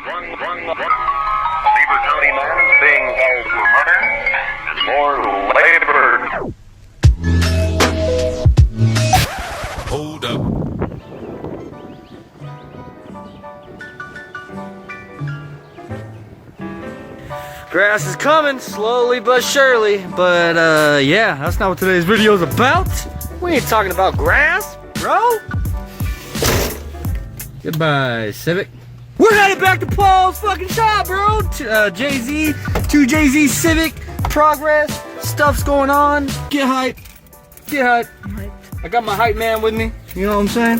Beaver County man is being held for murder and more labor. Hold up. Grass is coming, slowly but surely. But yeah, that's not what today's video is about. We ain't talking about grass, bro. Goodbye, Civic. We're headed back to Paul's fucking shop, bro. Jay-Z, 2JZ Civic, progress, stuff's going on. Get hype, get hype. I got my hype man with me, you know what I'm saying?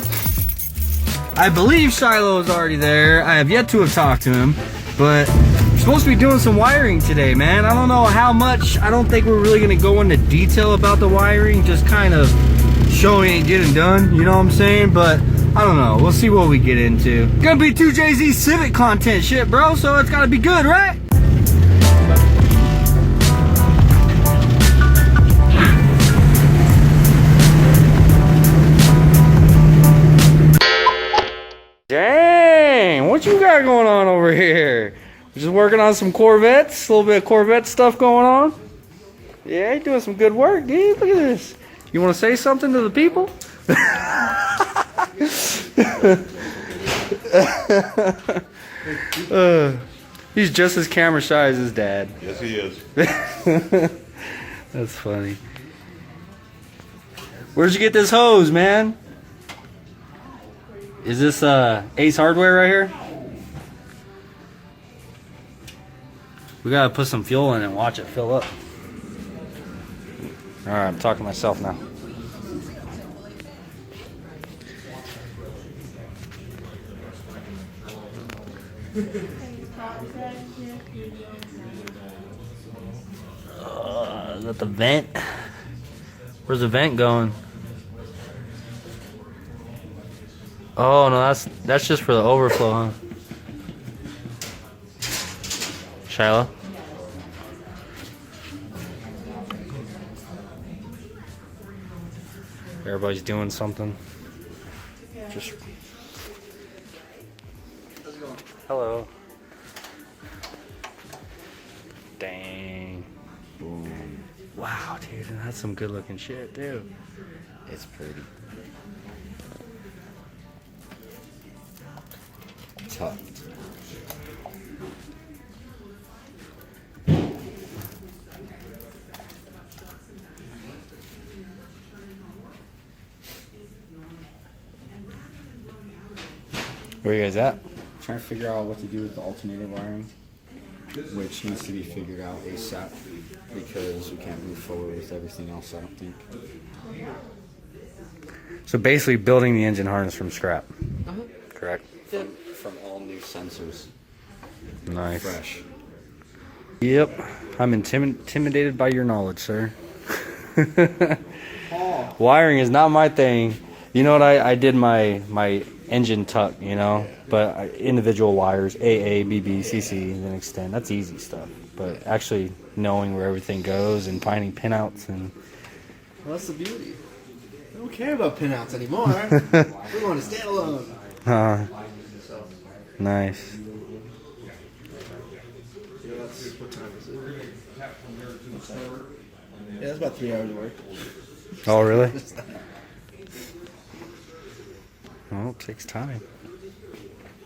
I believe Shiloh is already there. I have yet to have talked to him, but we're supposed to be doing some wiring today, man. I don't know how much. I don't think we're really gonna go into detail about the wiring, just kind of showing it getting done, you know what I'm saying? But I don't know, we'll see what we get into. Gonna be 2JZ Civic content shit, bro, so it's gotta be good, right? Dang, what you got going on over here? Just working on some Corvettes, a little bit of Corvette stuff going on. Yeah, you're doing some good work, dude. Look at this. You want to say something to the people? He's just as camera shy as his dad. Yes, he is. That's funny. Where'd you get this hose, man? Is this Ace Hardware right here? We gotta put some fuel in it and watch it fill up. Alright, I'm talking to myself now. Is that the vent? Where's the vent going? Oh no, that's just for the overflow, huh? Shiloh? Everybody's doing something. Just hello. Dang. Boom. Wow, dude, that's some good looking shit, dude. It's pretty. Tucked. Where you guys at? Trying to figure out what to do with the alternator wiring, which needs to be figured out ASAP because we can't move forward with everything else, I don't think. So basically building the engine harness from scrap. Correct? Yep. From all new sensors. Nice. Fresh. Yep. I'm intimidated by your knowledge, sir. Wiring is not my thing. You know what? I did my engine tuck, you know, but individual wires, AA, BB, CC, and then extend. That's easy stuff. But actually knowing where everything goes and finding pinouts and. Well, that's the beauty. We don't care about pinouts anymore. We want to stand alone. Nice. Yeah, what time is it? Yeah, that's about 3 hours of work. Oh, really? Well, it takes time.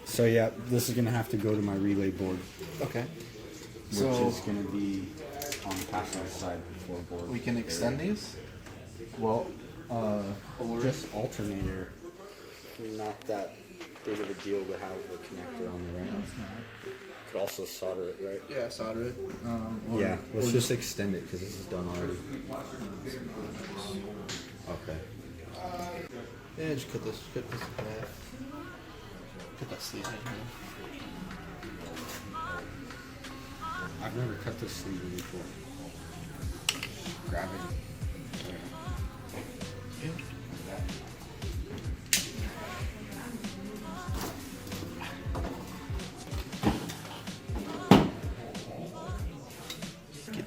So yeah, this is gonna have to go to my relay board, Okay. which So is gonna be on the passenger side before board. we can extend these? Well, just alternator. Not that big of a deal to have the connector on the right. Could also solder it, right? Yeah, solder it. Yeah, let's just extend it because this is done already. Okay. Yeah, just cut this in half. Cut that sleeve in half. I've never cut this sleeve before. Gravity.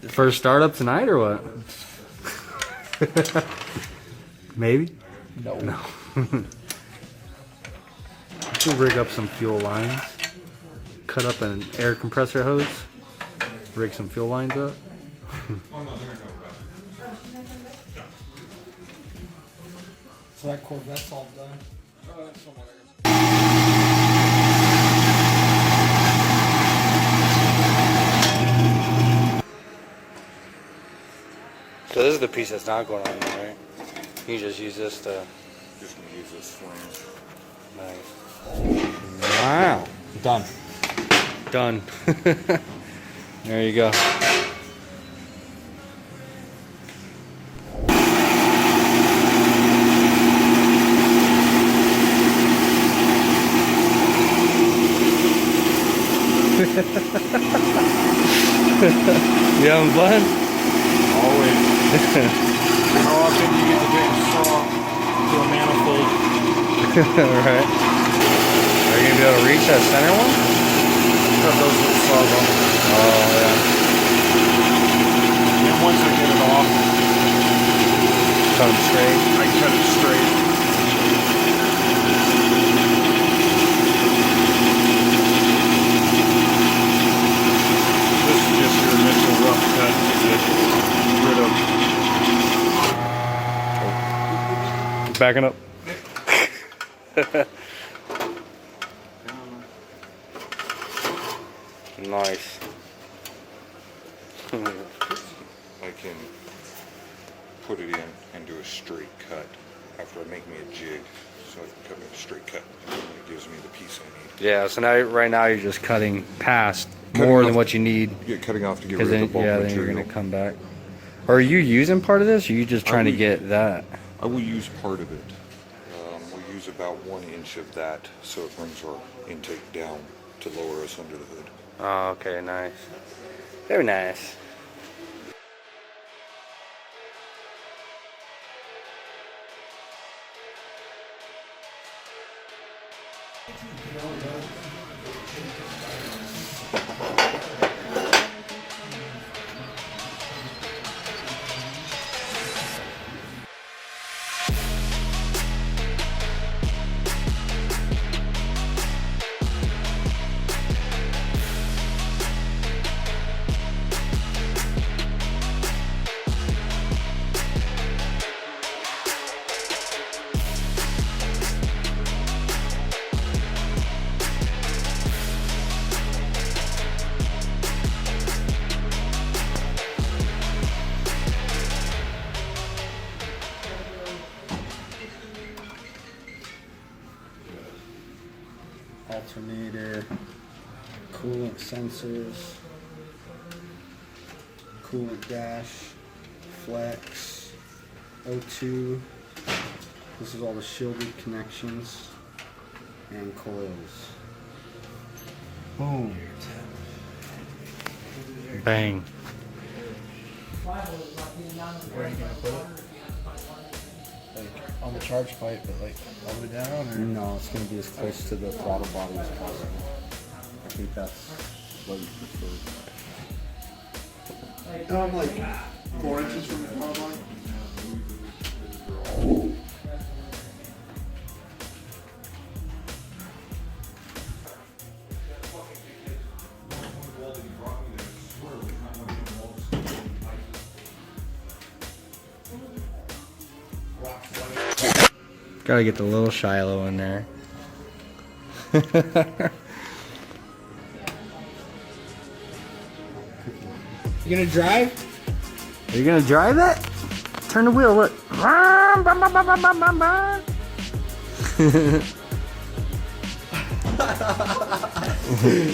Yeah. First startup tonight or what? Maybe? No. We'll rig up some fuel lines. cut up an air compressor hose, rig some fuel lines up. So that Corvette's all done. So this is the piece that's not going on there, right? You just use this to... Just gonna use this flange. Nice. Wow. Done. Done. There you go. You having fun? Always. How often do you get to take a saw to a manifold? Right. Are you gonna be able to reach that center one? Cut those little saws off. Oh yeah. And once I get it off, Cut them straight. I cut it straight. This is just your initial rough cut to get rid of. Backing up. Nice. I can put it in and do a straight cut after I make me a jig, so I can cut me a straight cut. And it gives me the piece I need. Yeah. So now, right now, you're just cutting past Cutting more off- than what you need. Yeah, cutting off to get Because rid then, of the bulk yeah, then material. you're gonna come back. Or are you using part of this? Or are you just trying to will- get that? I will use part of it. We'll use about 1 inch of that so it brings our intake down to lower us under the hood. Oh, okay, nice. Very nice. Alternator, coolant sensors, coolant dash, flex, O2. This is all the shielded connections and coils. Boom. Bang. Where are you gonna put it? Like on the charge pipe, but like all the way down, or No, it's going to be as close to the throttle body as possible. I think that's what you prefer. I'm like 4 inches from the power line. Gotta get the little Shiloh in there. You gonna drive? Are you gonna drive it? Turn the wheel, look.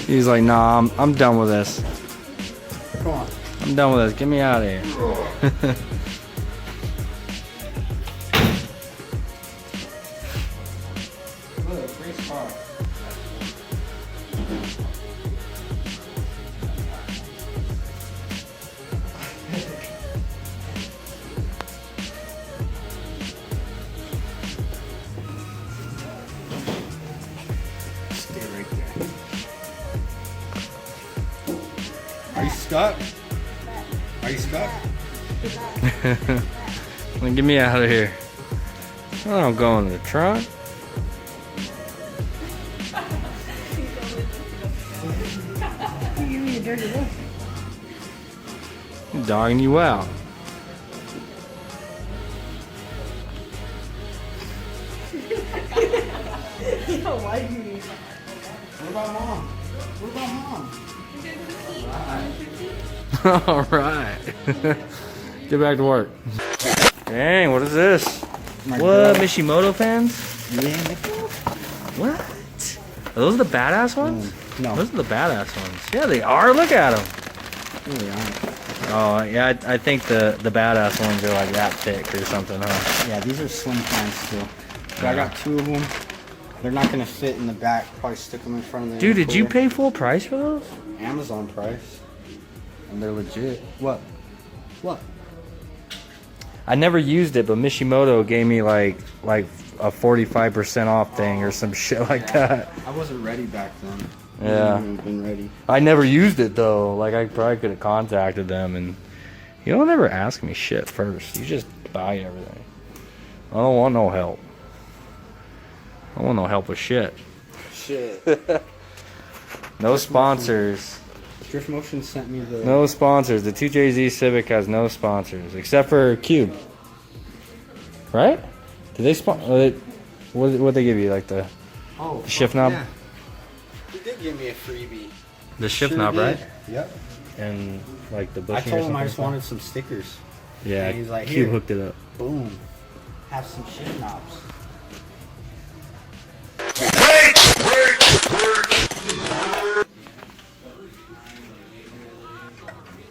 He's like, nah, I'm done with this. Come on. I'm done with this. Get me out of here. Look, race car. Stay right there. Are you stuck? Are you stuck? Well, get me out of here. Oh, I'm going to the trunk. You give me a dirty look. I'm dogging you out. You don't like me. What about mom? What about mom? All right. Get back to work. Dang, what is this? What, Mishimoto fans? Yeah. What? Are those the badass ones? No. Those are the badass ones. Yeah, they are. Look at them. No, they aren't. Oh, yeah, I think the badass ones are like that thick or something, huh? Yeah, these are slim fans too. So I got 2 of them. They're not gonna fit in the back. Probably stick them in front of the. Dude, did you pay full price for those? Amazon price. And they're legit. What? What? I never used it, but Mishimoto gave me like a 45% off thing or some shit like that. I wasn't ready back then. Yeah. I haven't been ready. I never used it though. Like I probably could have contacted them, and you don't ever ask me shit first. You just buy everything. I don't want no help. I don't want no help with shit. Shit. No sponsors. Drift Motion sent me the. No sponsors. The 2JZ Civic has no sponsors except for Cube. Right? Did they what they give you, like the shift knob? Yeah. He did give me a freebie. The shift Sure knob, did. right? Yep. And like the bushing I or told him something I just like that? wanted some stickers. Yeah, And he's like, Cube "Here." hooked it up. Boom. Have some shift knobs.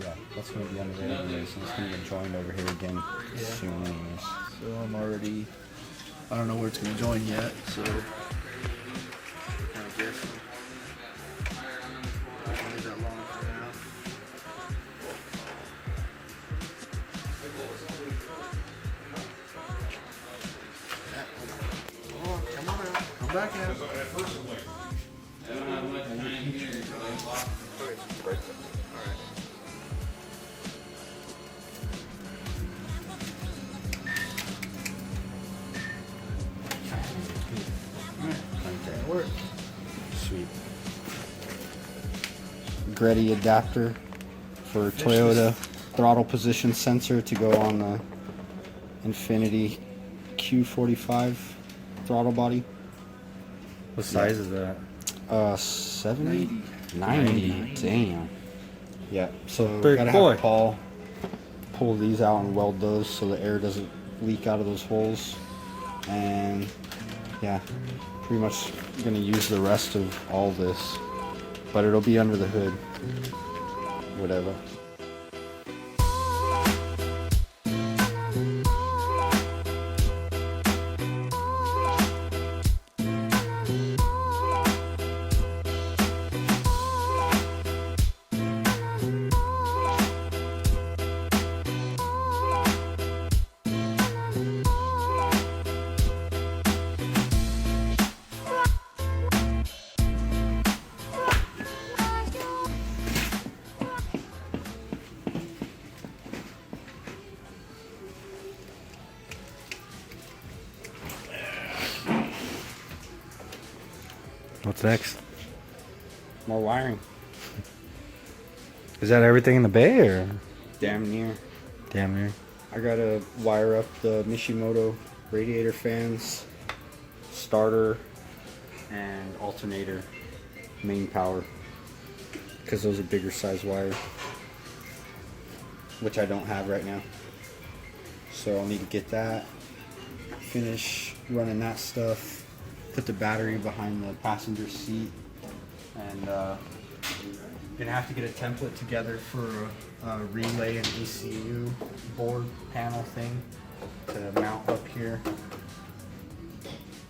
Yeah, that's gonna be under there anyway, so it's gonna get joined over here again soon anyways. So I'm already. I don't know where it's gonna join yet. So. Kind of guessing. Not that long for now. Oh, come on now. Come back now. That work. Sweet. Greddy adapter for Toyota throttle position sensor to go on the Infiniti Q45 throttle body. What size is that? 70? 90. Damn. Yeah, so Big gotta boy. have Paul pull these out and weld those so the air doesn't leak out of those holes. And yeah, pretty much gonna use the rest of all this, but it'll be under the hood. Whatever. What's next? More wiring. Is that everything in the bay or? Damn near. Damn near. I gotta wire up the Mishimoto radiator fans, starter, and alternator main power, because those are bigger size wire, which I don't have right now. So I'll need to get that, finish running that stuff, put the battery behind the passenger seat, and gonna have to get a template together for a relay and ECU board panel thing to mount up here,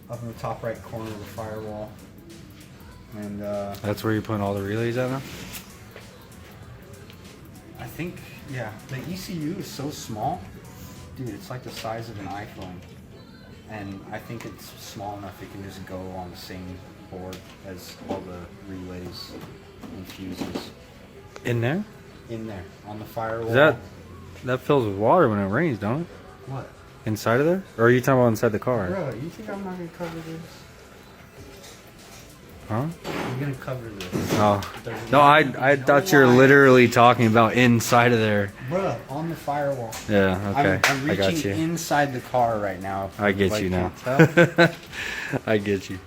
up in the top right corner of the firewall. And That's where you're putting all the relays at now? I think, yeah, the ECU is so small, dude, it's like the size of an iPhone. And I think it's small enough it can just go on the same board as all the relays and fuses. In there? In there, on the firewall. Is that fills with water when it rains, don't it? What? Inside of there? Or are you talking about inside the car? Bro, you think I'm not gonna cover this? Huh? You gonna cover this. Oh. No, I thought you were literally talking about inside of there. Bruh, on the firewall. Yeah, okay. I'm I got reaching you. inside the car right now. I get you now. Can't tell. I get you.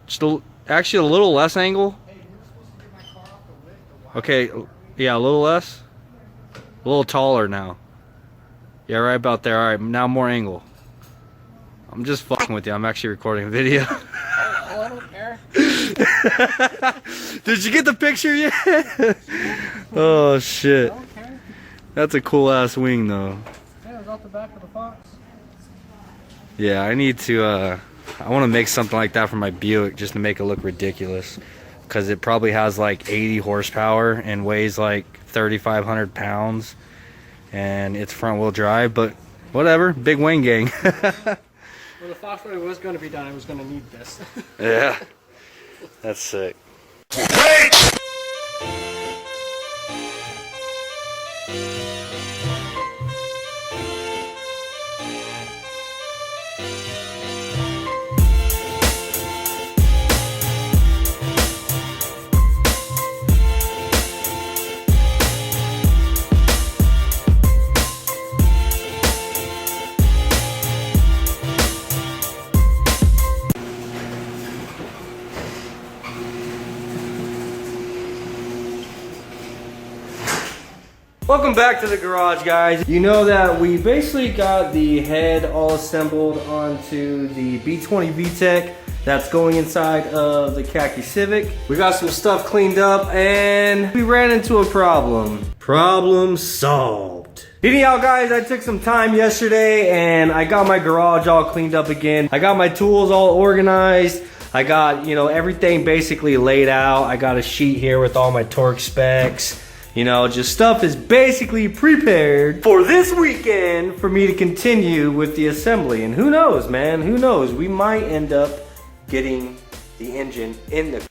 Just actually a little less angle. Okay, yeah, a little less. A little taller now. Yeah, right about there. All right, now more angle. I'm just fucking with you. I'm actually recording a video. I don't care. Did you get the picture yet? Oh shit. I don't care. That's a cool ass wing though. Yeah, it was off the back of the Fox. Yeah, I need to I want to make something like that for my Buick just to make it look ridiculous, because it probably has like 80 horsepower and weighs like 3,500 pounds, and it's front wheel drive, but whatever, big wing gang. Well, the Fox really was going to be done. I was going to need this. Yeah, that's sick. Welcome back to the garage, guys. You know that we basically got the head all assembled onto the B20 VTEC that's going inside of the khaki Civic. We got some stuff cleaned up and we ran into a problem. Problem solved. Anyhow, guys, I took some time yesterday and I got my garage all cleaned up again. I got my tools all organized. I got, you know, everything basically laid out. I got a sheet here with all my torque specs. You know, just stuff is basically prepared for this weekend for me to continue with the assembly. And who knows, man, who knows? We might end up getting the engine in the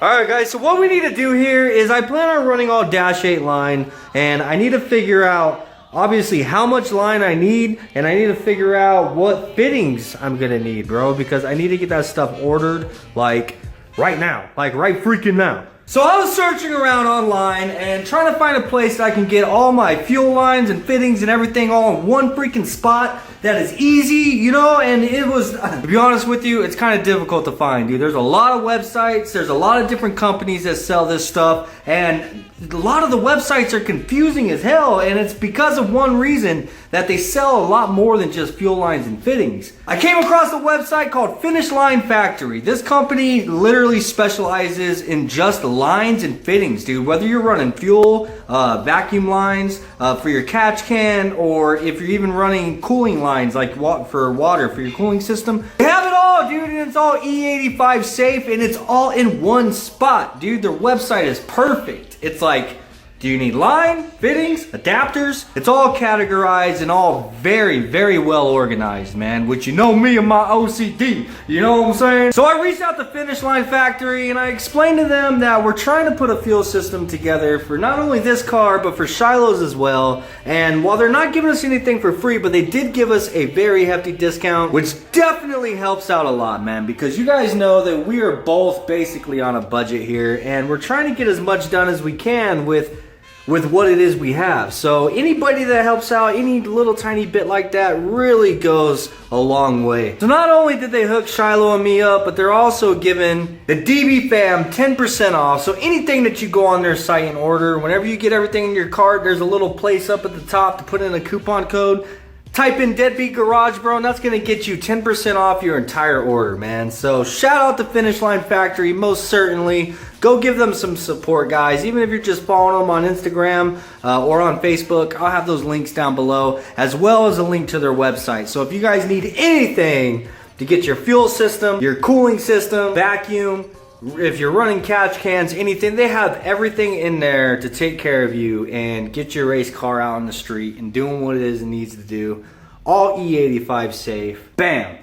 Alright guys, so what we need to do here is I plan on running all Dash 8 line, and I need to figure out obviously how much line I need, and I need to figure out what fittings I'm gonna need, bro, because I need to get that stuff ordered like right now, like right freaking now. So I was searching around online and trying to find a place that I can get all my fuel lines and fittings and everything all in one freaking spot that is easy, you know, and it was, to be honest with you, it's kind of difficult to find, dude. There's a lot of websites, there's a lot of different companies that sell this stuff, and a lot of the websites are confusing as hell, and it's because of one reason, that they sell a lot more than just fuel lines and fittings. I came across a website called Finish Line Factory. This company literally specializes in just lines and fittings, dude. Whether you're running fuel, vacuum lines for your catch can, or if you're even running cooling lines like for water for your cooling system, they have it all, dude, and it's all E85 safe, and it's all in one spot, dude. Their website is perfect. It's like, do you need line, fittings, adapters? It's all categorized and all very, very well organized, man. Which, you know me and my OCD, you know what I'm saying? So I reached out to Finish Line Factory and I explained to them that we're trying to put a fuel system together for not only this car, but for Shiloh's as well. And while they're not giving us anything for free, but they did give us a very hefty discount, which definitely helps out a lot, man. Because you guys know that we are both basically on a budget here, and we're trying to get as much done as we can with what it is we have. So anybody that helps out, any little tiny bit like that really goes a long way. So not only did they hook Shiloh and me up, but they're also giving the DB fam 10% off. So anything that you go on their site and order, whenever you get everything in your cart, there's a little place up at the top to put in a coupon code. Type in Deadbeat Garage, bro, and that's gonna get you 10% off your entire order, man. So shout out to Finish Line Factory, most certainly. Go give them some support, guys. Even if you're just following them on Instagram or on Facebook, I'll have those links down below, as well as a link to their website. So if you guys need anything to get your fuel system, your cooling system, vacuum, if you're running catch cans, anything. They have everything in there to take care of you and get your race car out on the street and doing what it is it needs to do. All E85 safe. Bam.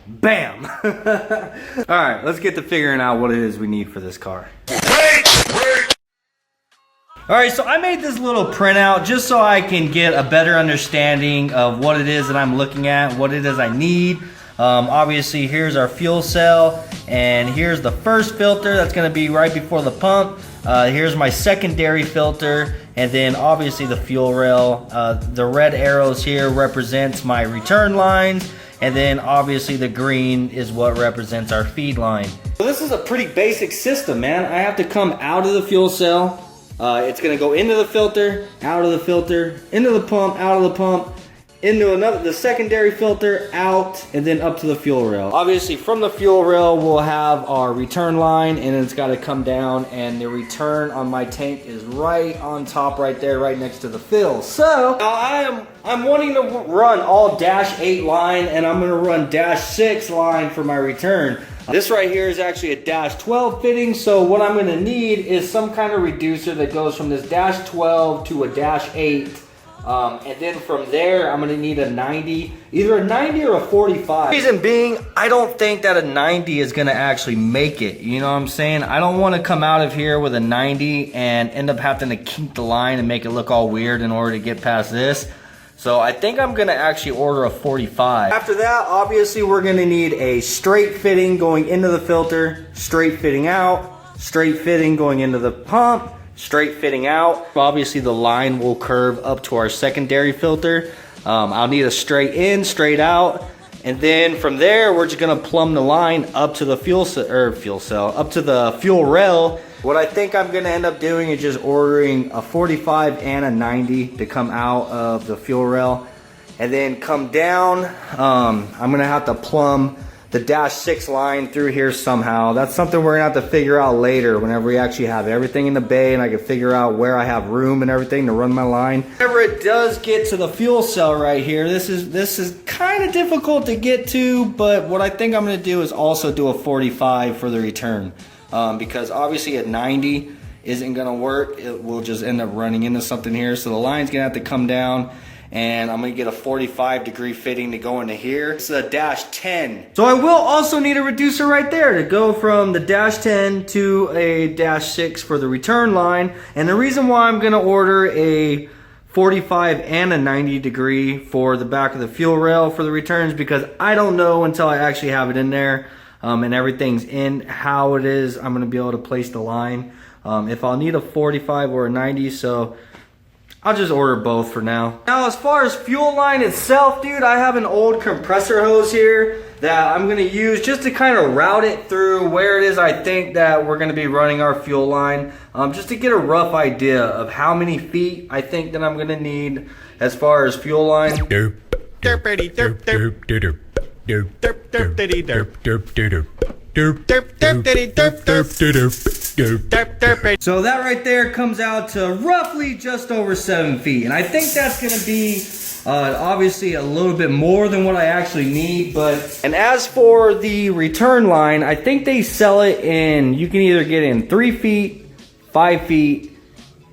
Bam. All right, let's get to figuring out what it is we need for this car. All right, so I made this little printout just so I can get a better understanding of what it is that I'm looking at, what it is I need. Obviously, here's our fuel cell, and here's the first filter that's gonna be right before the pump. Here's my secondary filter, and then obviously the fuel rail. The red arrows here represents my return lines, and then obviously the green is what represents our feed line. So this is a pretty basic system, man. I have to come out of the fuel cell. It's gonna go into the filter, out of the filter, into the pump, out of the pump, into the secondary filter, out, and then up to the fuel rail. Obviously from the fuel rail we'll have our return line, and it's got to come down, and the return on my tank is right on top right there, right next to the fill. So now I'm wanting to run all -8 line, and I'm gonna run -6 line for my return. This right here is actually a -12 fitting, so what I'm gonna need is some kind of reducer that goes from this -12 to a -8. And then from there, I'm gonna need a 90, either a 90 or a 45. Reason being, I don't think that a 90 is gonna actually make it. You know what I'm saying? I don't wanna come out of here with a 90 and end up having to kink the line and make it look all weird in order to get past this. So I think I'm gonna actually order a 45. After that, obviously we're gonna need a straight fitting going into the filter, straight fitting out, straight fitting going into the pump, straight fitting out. Obviously the line will curve up to our secondary filter. I'll need a straight in, straight out, and then from there we're just gonna plumb the line up to the fuel cell, up to the fuel rail. What I think I'm gonna end up doing is just ordering a 45 and a 90 to come out of the fuel rail, and then come down. I'm gonna have to plumb the -6 line through here somehow. That's something we're gonna have to figure out later whenever we actually have everything in the bay and I can figure out where I have room and everything to run my line. Whenever it does get to the fuel cell right here, this is kind of difficult to get to, but what I think I'm gonna do is also do a 45 for the return. Because obviously a 90 isn't gonna work. It will just end up running into something here. So the line's gonna have to come down, and I'm gonna get a 45-degree fitting to go into here. It's a -10. So I will also need a reducer right there to go from the -10 to a -6 for the return line. And the reason why I'm gonna order a 45 and a 90-degree for the back of the fuel rail for the returns, because I don't know until I actually have it in there and everything's in how it is I'm gonna be able to place the line. If I'll need a 45 or a 90, so I'll just order both for now. Now, as far as fuel line itself, dude, I have an old compressor hose here that I'm gonna use just to kind of route it through where it is I think that we're gonna be running our fuel line, just to get a rough idea of how many feet I think that I'm gonna need as far as fuel line. So that right there comes out to roughly just over 7 feet, and I think that's gonna be obviously a little bit more than what I actually need. And as for the return line, I think they sell it in, you can either get in 3 feet, 5 feet,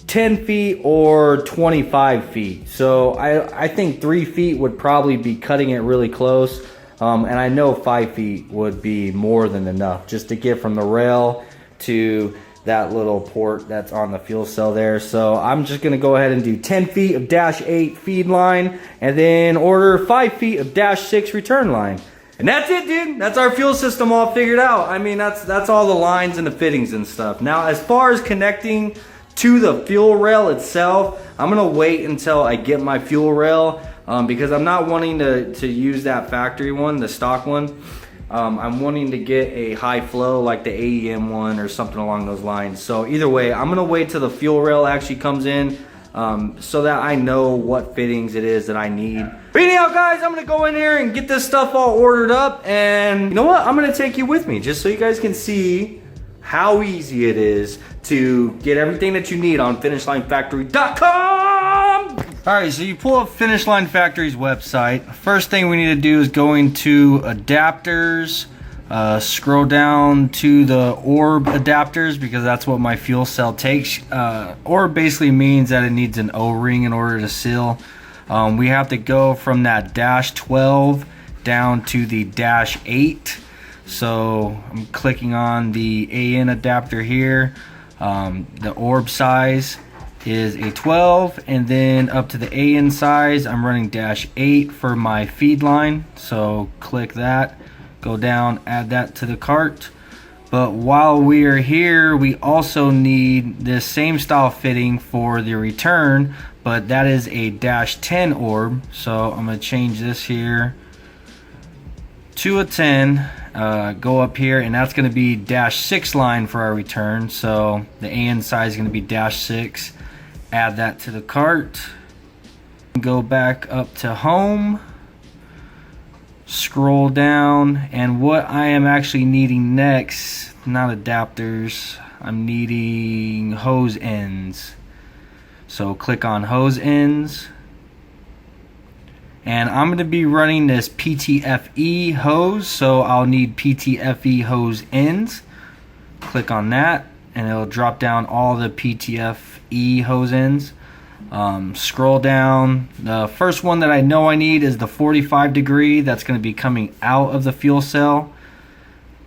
10 feet, or 25 feet. So I think 3 feet would probably be cutting it really close. And I know 5 feet would be more than enough just to get from the rail to that little port that's on the fuel cell there. So I'm just gonna go ahead and do 10 feet of -8 feed line, and then order 5 feet of -6 return line. And that's it, dude. That's our fuel system all figured out. I mean, that's all the lines and the fittings and stuff. Now, as far as connecting to the fuel rail itself, I'm gonna wait until I get my fuel rail, because I'm not wanting to use that factory one, the stock one. I'm wanting to get a high flow like the AEM one or something along those lines. So either way, I'm gonna wait till the fuel rail actually comes in, so that I know what fittings it is that I need. But anyhow, guys, I'm gonna go in here and get this stuff all ordered up, and you know what? I'm gonna take you with me just so you guys can see how easy it is to get everything that you need on finishlinefactory.com. Alright, so you pull up Finish Line Factory's website. First thing we need to do is go into adapters, scroll down to the orb adapters because that's what my fuel cell takes. Orb basically means that it needs an O-ring in order to seal. We have to go from that -12 down to the -8. So I'm clicking on the AN adapter here. The orb size is a 12, and then up to the AN size I'm running -8 for my feed line. So click that, go down, add that to the cart. But while we are here, we also need this same style fitting for the return, but that is a -10 orb. So I'm going to change this here to a 10, go up here, and that's going to be -6 line for our return. So the AN size is going to be -6. Add that to the cart. Go back up to home. Scroll down, and what I am actually needing next, not adapters, I'm needing hose ends. So click on hose ends. And I'm going to be running this PTFE hose, so I'll need PTFE hose ends. Click on that, and it'll drop down all the PTFE hose ends. Scroll down. The first one that I know I need is the 45 degree. That's going to be coming out of the fuel cell.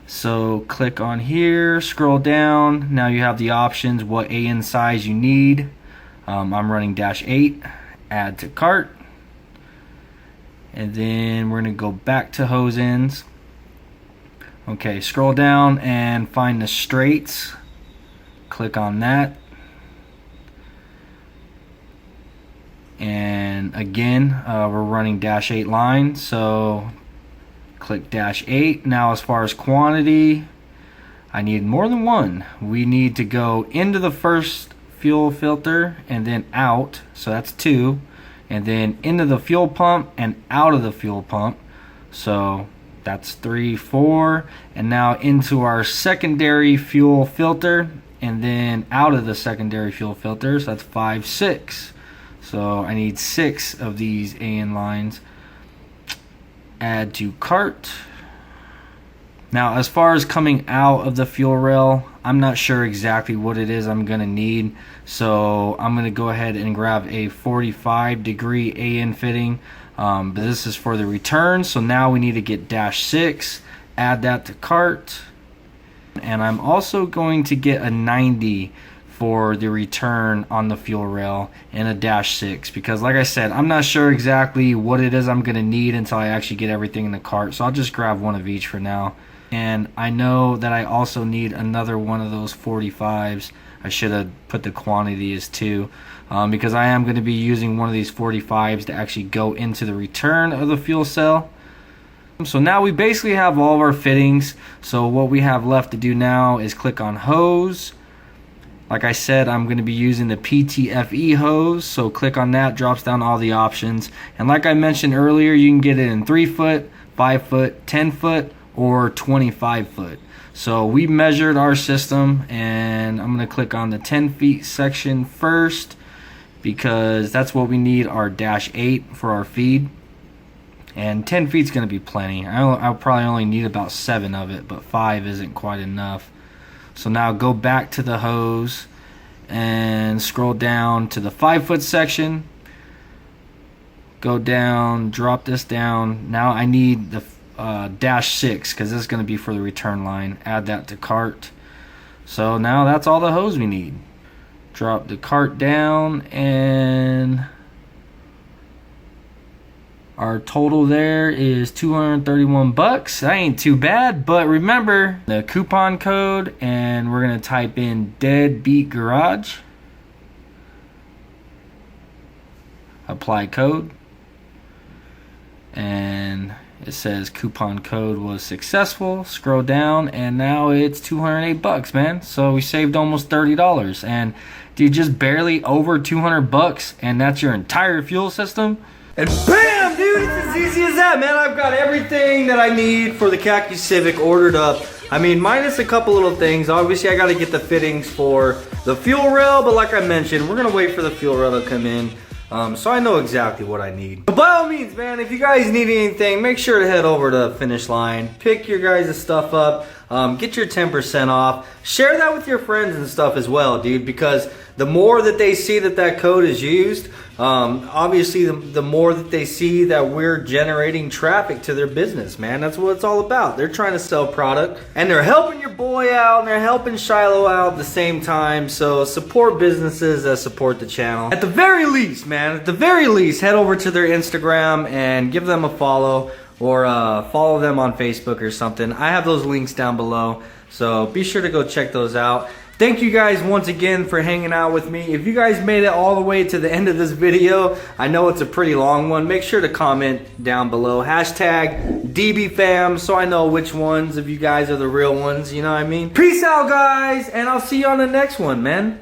So click on here, scroll down. Now you have the options, what AN size you need. I'm running -8, add to cart. And then we're going to go back to hose ends. Okay, scroll down and find the straights. Click on that. And again, we're running -8 line, so click -8. Now as far as quantity, I need more than one. We need to go into the first fuel filter and then out, so that's 2, and then into the fuel pump and out of the fuel pump, so that's 3, 4, and now into our secondary fuel filter and then out of the secondary fuel filter, so that's 5, 6. So I need 6 of these AN lines. Add to cart. Now as far as coming out of the fuel rail, I'm not sure exactly what it is I'm going to need. So I'm going to go ahead and grab a 45 degree AN fitting. But this is for the return. So now we need to get -6. Add that to cart. And I'm also going to get a 90 for the return on the fuel rail and a -6, because like I said, I'm not sure exactly what it is I'm going to need until I actually get everything in the cart. So I'll just grab one of each for now. And I know that I also need another one of those 45s. I should have put the quantity as 2, because I am going to be using one of these 45s to actually go into the return of the fuel cell. So now we basically have all of our fittings. So what we have left to do now is click on hose. Like I said, I'm going to be using the PTFE hose, so click on that, drops down all the options. And like I mentioned earlier, you can get it in 3 foot, 5 foot, 10 foot, or 25 foot. So we measured our system, and I'm going to click on the 10 feet section first, because that's what we need our -8 for our feed. And 10 feet is going to be plenty. I'll probably only need about 7 of it, but 5 isn't quite enough. So now go back to the hose and scroll down to the 5 foot section. Go down, drop this down. Now I need the -6, because this is going to be for the return line. Add that to cart. So now that's all the hose we need. Drop the cart down, and our total there is 231 bucks. That ain't too bad, but remember the coupon code, and we're gonna type in DEADBEATGARAGE. Apply code, and it says coupon code was successful. Scroll down, and now it's 208 bucks, man. So we saved almost $30, and dude, just barely over 200 bucks, and that's your entire fuel system. And bam, dude, it's as easy as that, man. I've got everything that I need for the khaki Civic ordered up. I mean, minus a couple little things. Obviously, I got to get the fittings for the fuel rail, but like I mentioned, we're going to wait for the fuel rail to come in. So I know exactly what I need. But by all means, man, if you guys need anything, make sure to head over to Finish Line. Pick your guys' stuff up. Get your 10% off. Share that with your friends and stuff as well, dude, because the more that they see that that code is used, obviously the more that they see that we're generating traffic to their business, man. That's what it's all about. They're trying to sell product, and they're helping your boy out, and they're helping Shiloh out at the same time. So support businesses that support the channel. At the very least, man, at the very least, head over to their Instagram and give them a follow, or follow them on Facebook or something. I have those links down below, so be sure to go check those out. Thank you guys once again for hanging out with me. If you guys made it all the way to the end of this video, I know it's a pretty long one. Make sure to comment down below. Hashtag DBFam, so I know which ones of you guys are the real ones, you know what I mean? Peace out, guys, and I'll see you on the next one, man.